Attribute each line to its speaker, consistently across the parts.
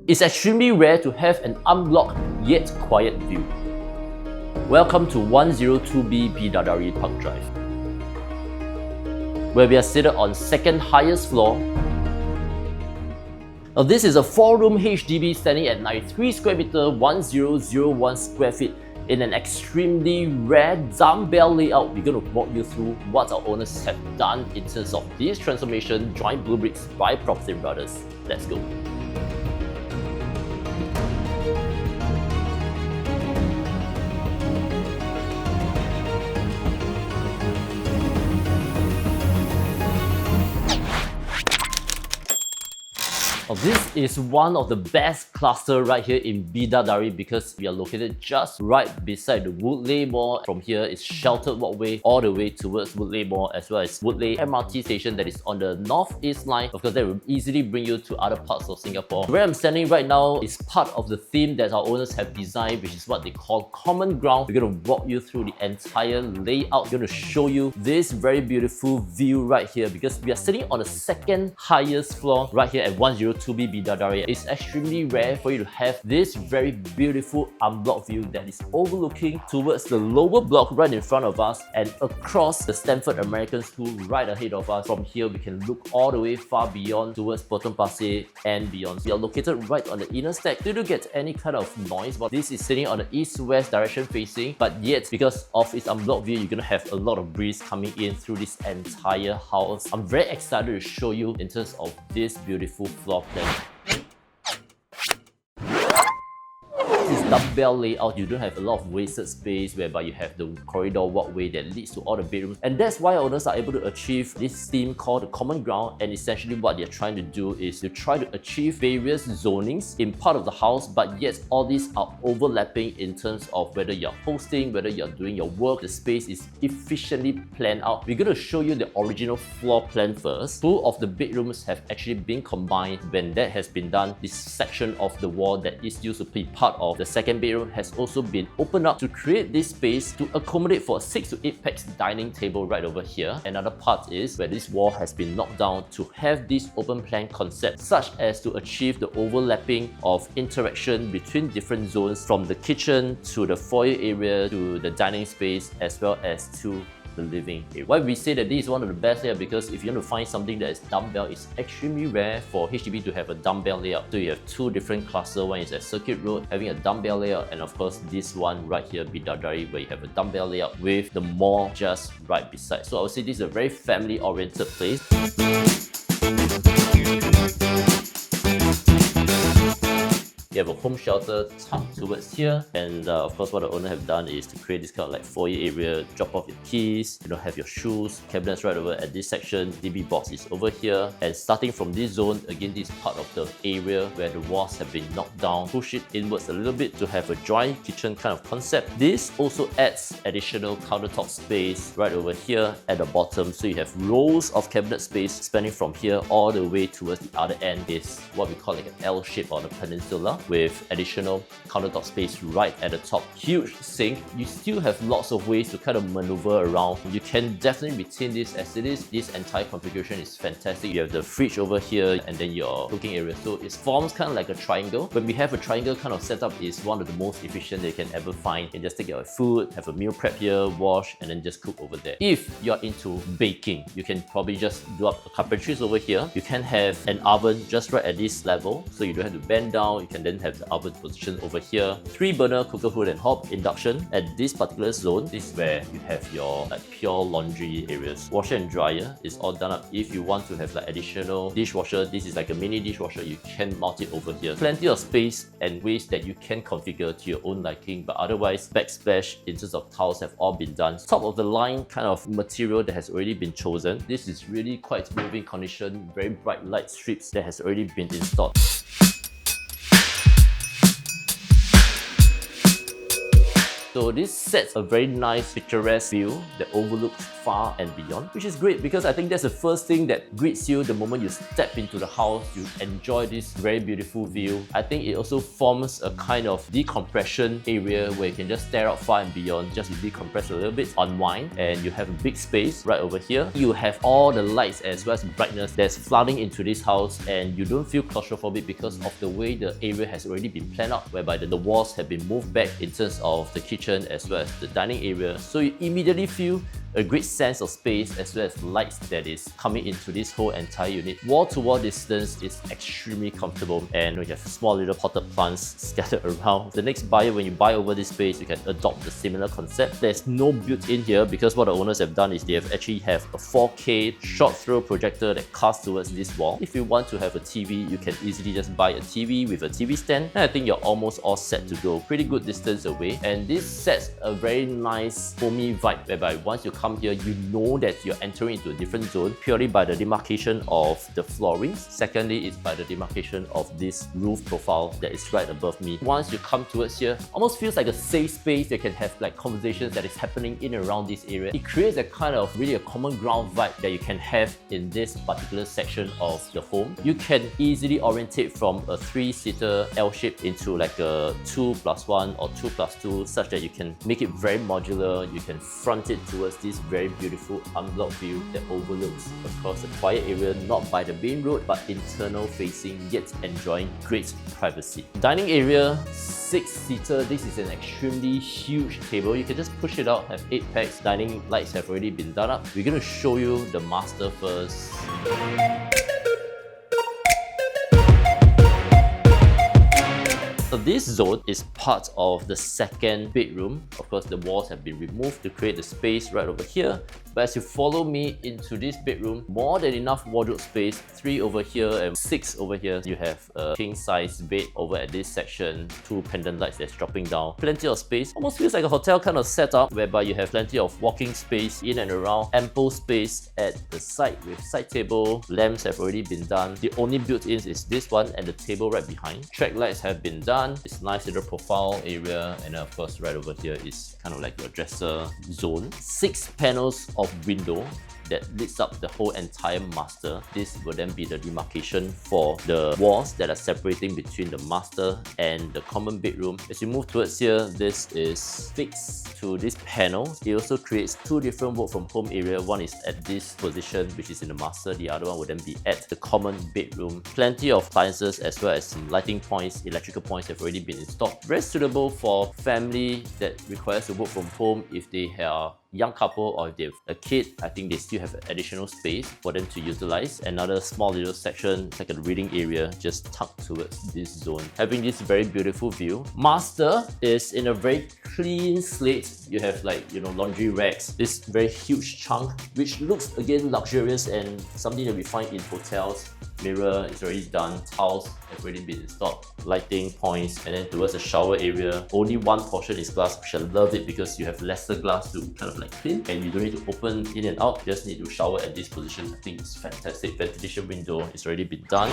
Speaker 1: It's extremely rare to have an unblocked yet quiet view. Welcome to 102B Bidadari Park Drive, where we are seated on second highest floor. Now this is a 4-room HDB standing at 93 square meter, 1001 square feet in an extremely rare dumbbell layout. We're going to walk you through what our owners have done in terms of this transformation joined bleubricks by PropertyLimBrothers. Let's go. Now, this is one of the best clusters right here in Bidadari because we are located just right beside the Woodleigh Mall. From here, it's sheltered walkway all the way towards Woodleigh Mall, as well as Woodleigh MRT station that is on the northeast line. Of course, that will easily bring you to other parts of Singapore. Where I'm standing right now is part of the theme that our owners have designed, which is what they call common ground. We're going to walk you through the entire layout. We're going to show you this very beautiful view right here because we are sitting on the second highest floor right here at 102B Bidadari. It's extremely rare for you to have this very beautiful unblocked view that is overlooking towards the lower block right in front of us and across the Stanford American School right ahead of us. From here, we can look all the way far beyond towards Potong Pasir and beyond. We are located right on the inner stack. You don't get any kind of noise, but this is sitting on the east-west direction facing, but yet because of its unblocked view, you're gonna have a lot of breeze coming in through this entire house. I'm very excited to show you in terms of this beautiful floor plan. This dumbbell layout, you don't have a lot of wasted space whereby you have the corridor walkway that leads to all the bedrooms, and that's why owners are able to achieve this theme called the common ground. And essentially what they're trying to do is to try to achieve various zonings in part of the house, but yet all these are overlapping in terms of whether you're hosting, whether you're doing your work. The space is efficiently planned out. We're going to show you the original floor plan first. Two of the bedrooms have actually been combined. When that has been done, this section of the wall that is used to be part of the second bedroom has also been opened up to create this space to accommodate for a 6 to 8 pax dining table right over here. Another part is where this wall has been knocked down to have this open plan concept, such as to achieve the overlapping of interaction between different zones, from the kitchen to the foyer area to the dining space as well as to the living area. Why we say that this is one of the best here, because if you want to find something that is dumbbell, it's extremely rare for HDB to have a dumbbell layout. So you have two different clusters. One is at Circuit Road having a dumbbell layout, and of course this one right here, Bidadari, where you have a dumbbell layout with the mall just right beside. So I would say this is a very family oriented place. You have a home shelter tucked towards here, and of course what the owner have done is to create this kind of like foyer area, drop off your keys, you don't have your shoes, cabinets right over at this section, DB box is over here, and starting from this zone, again this is part of the area where the walls have been knocked down, push it inwards a little bit to have a dry kitchen kind of concept. This also adds additional countertop space right over here at the bottom, so you have rows of cabinet space spanning from here all the way towards the other end. Is what we call like an L shape on the peninsula, with additional countertop space right at the top. Huge sink. You still have lots of ways to kind of maneuver around. You can definitely retain this as it is. This entire configuration is fantastic. You have the fridge over here and then your cooking area. So it forms kind of like a triangle. When we have a triangle kind of setup, is one of the most efficient that you can ever find. You can just take your food, have a meal prep here, wash, and then just cook over there. If you're into baking, you can probably just do up a carpentries over here. You can have an oven just right at this level, so you don't have to bend down. You can then have the oven position over here. 3-burner cooker hood and hob induction. At this particular zone, this is where you have your like pure laundry areas. Washer and dryer is all done up. If you want to have like additional dishwasher, this is like a mini dishwasher, you can mount it over here. Plenty of space and ways that you can configure to your own liking, but otherwise backsplash in terms of tiles have all been done. Top of the line kind of material that has already been chosen. This is really quite smooth in condition, very bright light strips that has already been installed. So this sets a very nice picturesque view that overlooks far and beyond, which is great because I think that's the first thing that greets you the moment you step into the house. You enjoy this very beautiful view. I think it also forms a kind of decompression area where you can just stare out far and beyond, just to decompress a little bit, unwind, and you have a big space right over here. You have all the lights as well as brightness that's flooding into this house, and you don't feel claustrophobic because of the way the area has already been planned out, whereby the walls have been moved back in terms of the kitchen as well as the dining area. So you immediately feel a great sense of space as well as lights that is coming into this whole entire unit. Wall-to-wall distance is extremely comfortable, and we have small little potted plants scattered around. The next buyer, when you buy over this space, you can adopt the similar concept. There's no built-in here because what the owners have done is they have actually have a 4K short throw projector that casts towards this wall. If you want to have a TV, you can easily just buy a TV with a TV stand, and I think you're almost all set to go. Pretty good distance away, and this sets a very nice homey vibe whereby once you come here, you know that you're entering into a different zone purely by the demarcation of the floorings. Secondly, it's by the demarcation of this roof profile that is right above me. Once you come towards here, almost feels like a safe space. You can have like conversations that is happening in and around this area. It creates a kind of really a common ground vibe that you can have in this particular section of the home. You can easily orientate from a 3-seater L shape into like a 2+1 or 2+2, such that you can make it very modular. You can front it towards this very beautiful unblocked view that overlooks across a quiet area, not by the main road but internal facing, yet enjoying great privacy. Dining area, 6-seater. This is an extremely huge table. You can just push it out, have 8 packs. Dining lights have already been done up. We're going to show you the master first. So this zone is part of the second bedroom. Of course, the walls have been removed to create the space right over here. But as you follow me into this bedroom, more than enough wardrobe space, 3 over here and 6 over here. You have a king-size bed over at this section, 2 pendant lights that's dropping down. Plenty of space. Almost feels like a hotel kind of setup, whereby you have plenty of walking space in and around. Ample space at the side with side table. Lamps have already been done. The only built-ins is this one and the table right behind. Track lights have been done. This nice little profile area, and then of course right over here is kind of like your dresser zone. 6 panels of window that leads up the whole entire master. This will then be the demarcation for the walls that are separating between the master and the common bedroom. As you move towards here, this is fixed to this panel. It also creates 2 different work from home area. One is at this position, which is in the master. The other one will then be at the common bedroom. Plenty of appliances as well as some lighting points, electrical points have already been installed. Very suitable for family that requires to work from home. If they are young couple or if they have a kid, I think they still have additional space for them to utilize. Another small little section, like a reading area, just tucked towards this zone, having this very beautiful view. Master is in a very clean slate. You have like, you know, laundry racks, this very huge chunk, which looks again luxurious and something that we find in hotels. Mirror is already done, towels have already been installed, lighting points, and then towards the shower area, only one portion is glass, which I love it because you have lesser glass to kind of like clean, and you don't need to open in and out, you just need to shower at this position. I think it's fantastic. Ventilation window is already been done.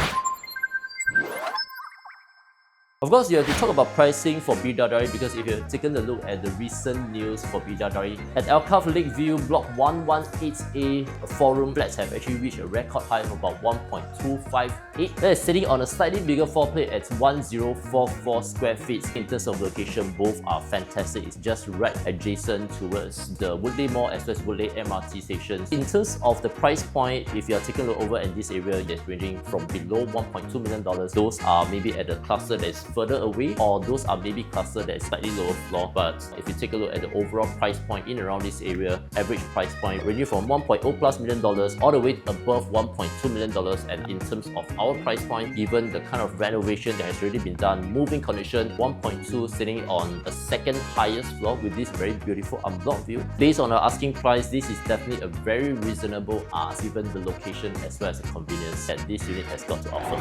Speaker 1: Of course, you have to talk about pricing for Bidadari, because if you've taken a look at the recent news for Bidadari, at Alcove Lakeview Block 118A, 4-room flats have actually reached a record high of about 1.258. That is sitting on a slightly bigger floor plate at 1044 square feet. In terms of location, both are fantastic. It's just right adjacent towards the Woodleigh Mall as well as Woodleigh MRT stations. In terms of the price point, if you're taking a look over at this area, it's ranging from below $1.2 million. Those are maybe at a cluster that is further away, or those are maybe cluster that is slightly lower floor. But if you take a look at the overall price point in around this area, average price point ranging from $1.0+ million all the way above $1.2 million. And in terms of our price point, given the kind of renovation that has already been done, moving condition, 1.2 sitting on a second highest floor with this very beautiful unblocked view. Based on our asking price, this is definitely a very reasonable ask given the location as well as the convenience that this unit has got to offer.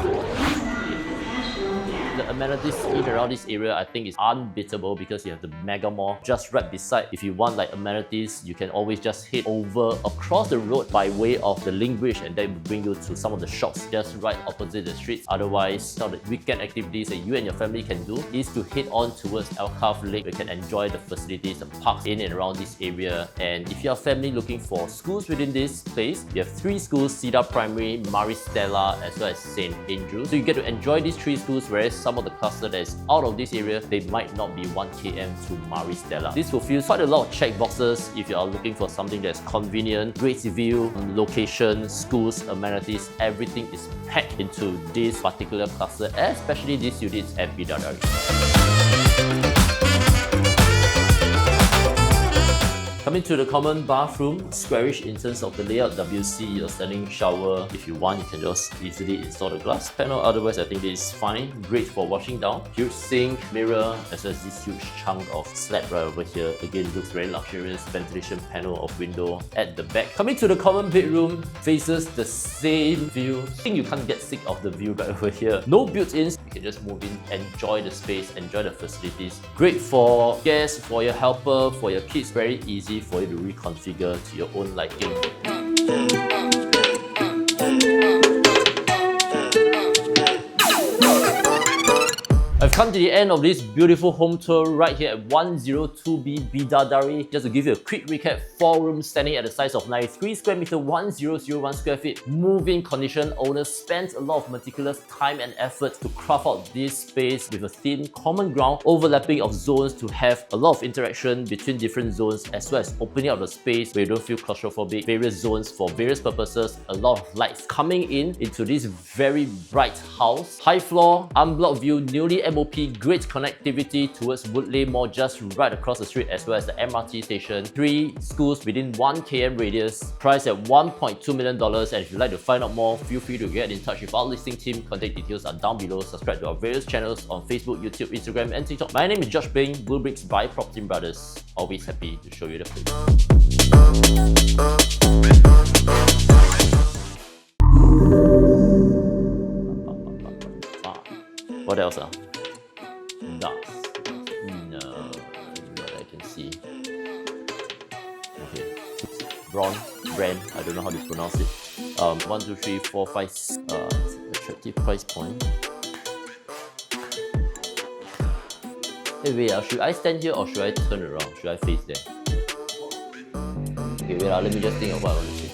Speaker 1: The amenities amenities in and around this area, I think, is unbeatable because you have the Mega Mall just right beside. If you want like amenities, you can always just head over across the road by way of the link bridge, and that will bring you to some of the shops just right opposite the streets. Otherwise, some of the weekend activities that you and your family can do is to head on towards Alcove Lake. You can enjoy the facilities, the parks in and around this area. And if you are family looking for schools within this place, you have 3 schools: Cedar Primary, Maris Stella, as well as St. Andrews. So you get to enjoy these 3 schools, whereas some of the cluster that is out of this area, they might not be 1 km to Maris Stella. This fulfills quite a lot of check boxes if you are looking for something that's convenient, great view, location, schools, amenities, everything is packed into this particular cluster, especially these units at Bidadari. Coming to the common bathroom, squarish in terms of the layout, WC, your standing shower. If you want, you can just easily install the glass panel. Otherwise, I think this is fine. Great for washing down. Huge sink, mirror, as well as this huge chunk of slab right over here. Again, looks very luxurious. Ventilation panel of window at the back. Coming to the common bedroom, faces the same view. I think you can't get sick of the view right over here. No built-ins. You can just move in, enjoy the space, enjoy the facilities. Great for guests, for your helper, for your kids. Very easy for you to reconfigure to your own liking. I've come to the end of this beautiful home tour right here at 102B Bidadari. Just to give you a quick recap, 4 rooms standing at the size of 93 square meter, 1001 square feet. Move-in condition. Owners spent a lot of meticulous time and effort to craft out this space with a thin common ground, overlapping of zones to have a lot of interaction between different zones, as well as opening up the space where you don't feel claustrophobic. Various zones for various purposes. A lot of lights coming into this very bright house. High floor, unblocked view, newly MOP, great connectivity towards Woodleigh Mall just right across the street, as well as the MRT station. 3 schools within 1 km radius, priced at $1.2 million. And if you'd like to find out more, feel free to get in touch with our listing team. Contact details are down below. Subscribe to our various channels on Facebook, YouTube, Instagram, and TikTok. My name is Josh Bing, bleubricks by PropertyLimBrothers. Always happy to show you the place. What else? Nuts. No, what I can see. Okay, brand. I don't know how to pronounce it. 1, 2, 3, 4, 5. Attractive price point. Hey, wait. Should I stand here or should I turn around? Should I face there? Okay, wait. Let me just think of what I want to say.